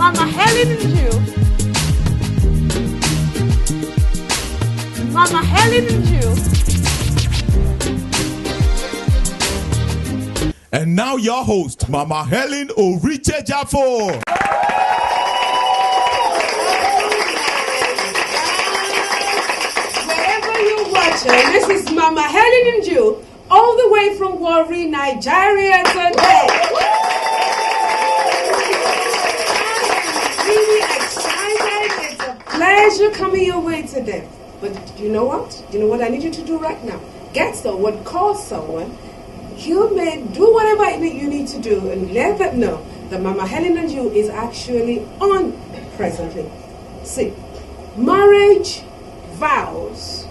Mama Helen and U. Mama Helen and U. And now your host, Mama Helen Oritsejafor. Wherever you're watching, this is Mama Helen and U, all the way from Warri, Nigeria today. Really excited. It's a pleasure coming your way today. But you know what? You know what I need you to do right now? Get someone, call someone. You may do whatever you need to do and let them know that Mama Helen and U is actually on presently. See, marriage vows,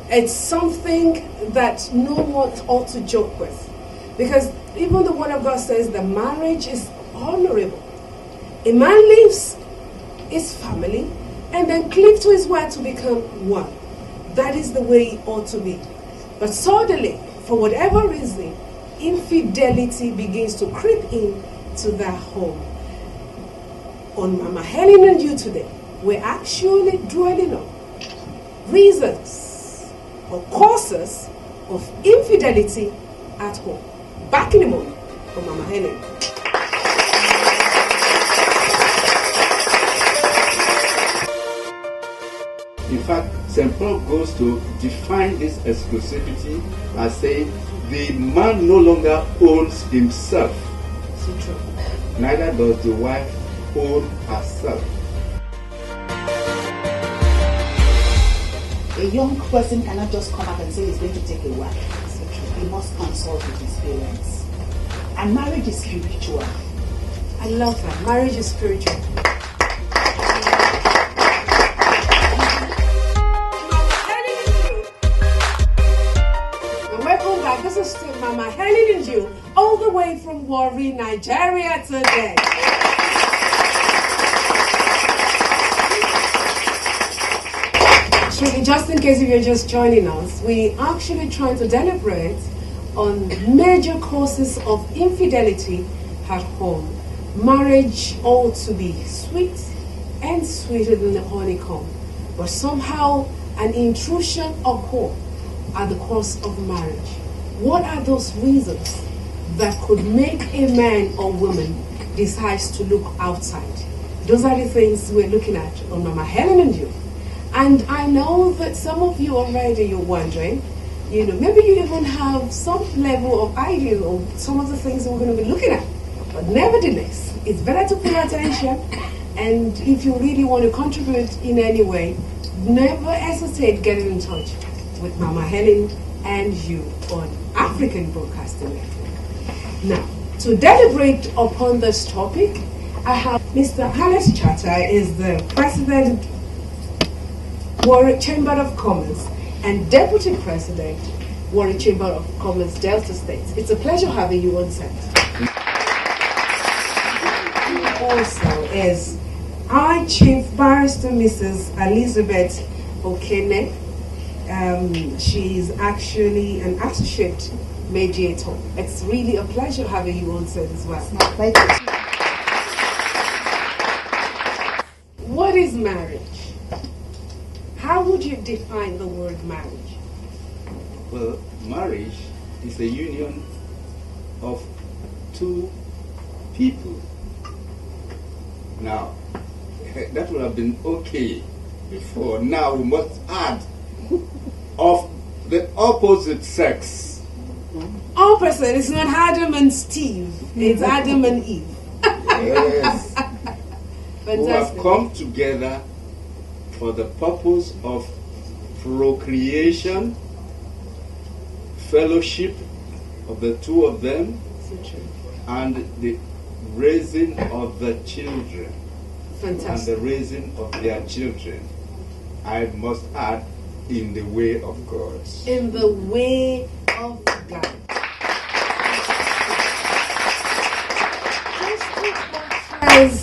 it's something that no one ought to joke with. Because even the Word of God says that marriage is honorable. A man leaves his family and then cleave to his wife to become one. That is the way it ought to be. But suddenly, for whatever reason, infidelity begins to creep in to their home. On Mama Helen and U today, we're actually dwelling on reasons or causes of infidelity at home. Back in a moment for Mama Helen. In fact, St. Paul goes to define this exclusivity as saying the man no longer owns himself. So true. Neither does the wife own herself. A young person cannot just come up and say he's going to take a wife. So true. He must consult with his parents. And marriage is spiritual. I love that. Marriage is spiritual. This is still Mama Helen and U, all the way from Warri, Nigeria today. Truly, just in case if you're just joining us, we actually trying to deliberate on major causes of infidelity at home. Marriage ought to be sweet and sweeter than the honeycomb, but somehow an intrusion occurs at the course of marriage. What are those reasons that could make a man or woman decide to look outside? Those are the things we're looking at on Mama Helen and U. And I know that some of you already, you're wondering, maybe you even have some level of idea of some of the things that we're going to be looking at. But nevertheless, it's better to pay attention. And if you really want to contribute in any way, never hesitate getting in touch with Mama Helen and U on African Broadcasting Network. Now, to deliberate upon this topic, I have Mr. Oritsejafor is the President, Warri Chamber of Commerce, and Deputy President, Warri Chamber of Commerce, Delta State. It's a pleasure having you on set. Also is our Chief Barrister, Mrs. Elizabeth Okene. She's actually an associate mediator. It's really a pleasure having you on set as well. What is marriage? How would you define the word marriage? Well, marriage is a union of two people. Now, that would have been okay before. Now we must add of the opposite sex. Opposite. It's not Adam and Steve. It's Adam and Eve. Yes. Who have Fantastic. come together for the purpose of procreation, fellowship of the two of them, So true. and the raising of the children. Fantastic. And the raising of their children. I must add, in the way of God. In the way of God. Just to focus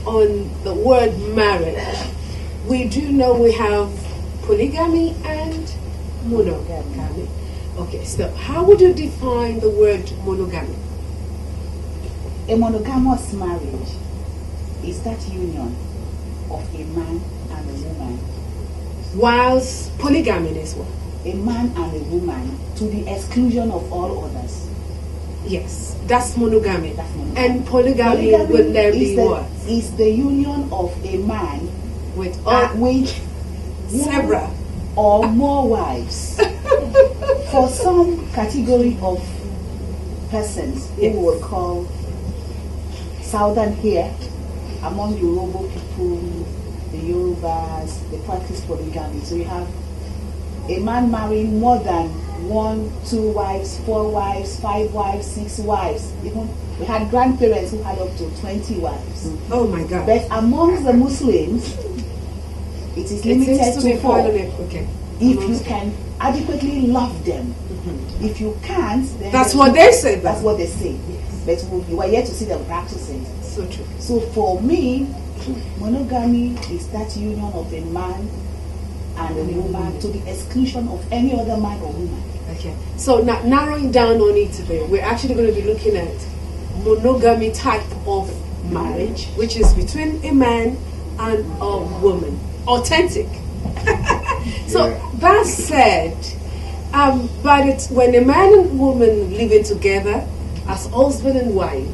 on the word marriage, we do know we have polygamy and monogamy. Okay, so how would you define the word monogamy? A monogamous marriage is that union of a man and a woman. Whilst polygamy is what? A man and a woman to the exclusion of all others. Yes, that's monogamy. That's monogamy. And polygamy would there be what? Is the union of a man With several or more wives. For some category of persons who Yes. will call southern here, among Yoruba people, the Yorubas, they practice polygamy. So you have a man marrying more than 1, 2 wives, 4 wives, 5 wives, 6 wives. Even we had grandparents who had up to 20 wives. Oh my God. But amongst the Muslims, it is limited it seems to be 4. okay. If you can adequately love them. If you can't, then That's what they say. That's what they say. But you are yet to see them practicing. So true. So for me, monogamy is that union of a man and a woman to the exclusion of any other man or woman. Okay. So now narrowing down on it today, we're actually going to be looking at monogamy type of marriage, which is between a man and a woman. Authentic. So that said, when a man and woman living together as husband and wife,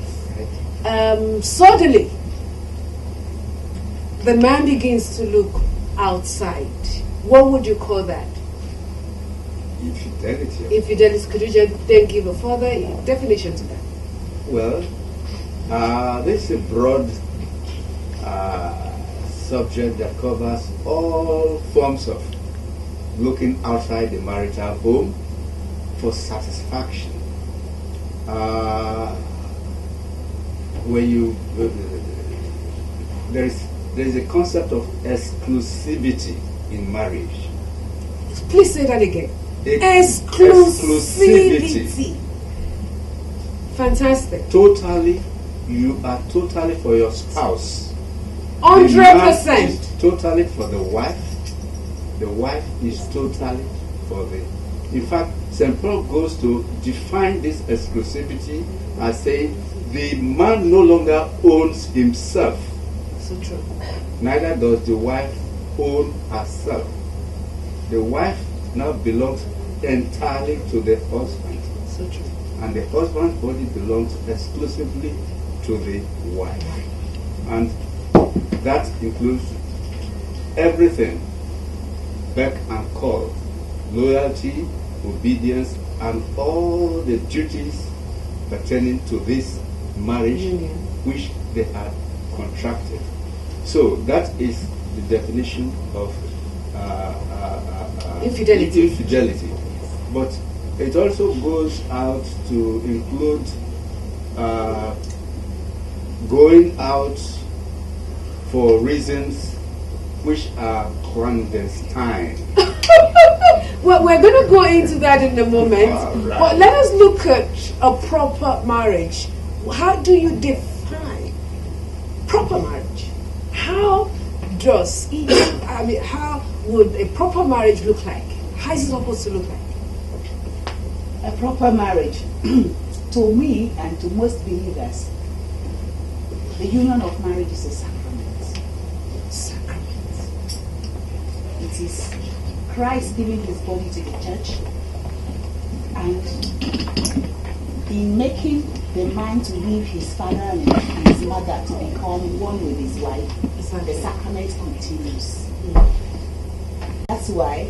suddenly the man begins to look outside. What would you call that? Infidelity. Infidelity. Could you just then give a further definition to that? Well, this is a broad subject that covers all forms of looking outside the marital home for satisfaction. When you there is a concept of exclusivity in marriage. Please say that again. Exclusivity. Fantastic. Totally, you are totally for your spouse. 100%. Totally for the wife. The wife is totally for the. In fact, St. Paul goes to define this exclusivity as saying the man no longer owns himself. So true. Neither does the wife own herself. The wife now belongs entirely to the husband. So true. And the husband's body belongs exclusively to the wife. And that includes everything, beck and call, loyalty, obedience, and all the duties pertaining to this marriage which they have contracted. So that is the definition of infidelity. But it also goes out to include going out for reasons which are clandestine. Well, we're going to go into that in a moment. Right. But let us look at a proper marriage. How do you define proper marriage? How would a proper marriage look like? How is it supposed to look like? A proper marriage, to me and to most believers, the union of marriage is a sacrament. Sacrament. It is Christ giving his body to the church, and in making the man to leave his father and his mother to become one with his wife, the sacrament continues. That's why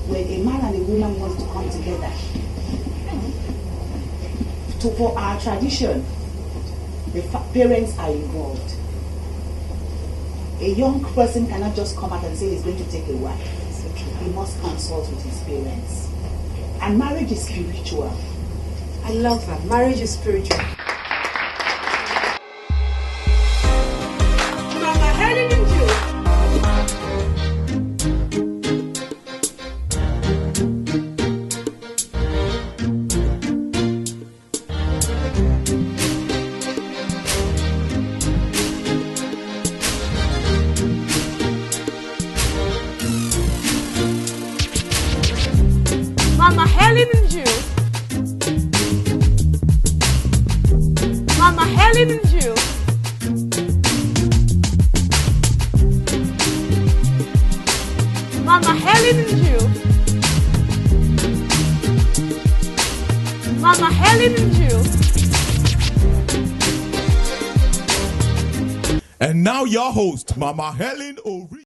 when a man and a woman want to come together, for our tradition, the parents are involved. A young person cannot just come out and say he's going to take a wife. He must consult with his parents. And marriage is spiritual. I love that. Marriage is spiritual. Mama Helen and U. Mama Helen and U. Mama Helen and U. and U. Mama Helen and U. And now your host, Mama Helen U.